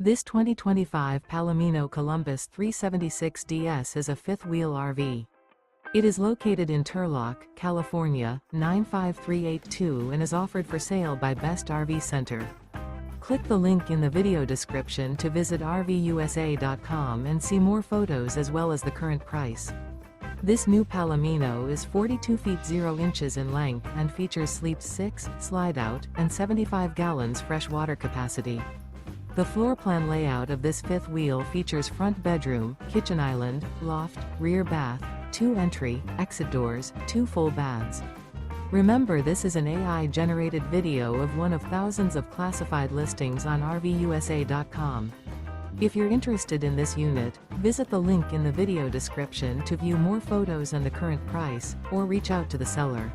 This 2025 Palomino Columbus 376DS is a fifth-wheel RV. It is located in Turlock, California, 95382 and is offered for sale by Best RV Center. Click the link in the video description to visit RVUSA.com and see more photos as well as the current price. This new Palomino is 42 feet 0 inches in length and features sleep 6, slide-out, and 75 gallons fresh water capacity. The floor plan layout of this fifth wheel features front bedroom, kitchen island, loft, rear bath, 2 entry, exit doors, 2 full baths. Remember, this is an AI-generated video of one of thousands of classified listings on RVUSA.com. If you're interested in this unit, visit the link in the video description to view more photos and the current price, or reach out to the seller.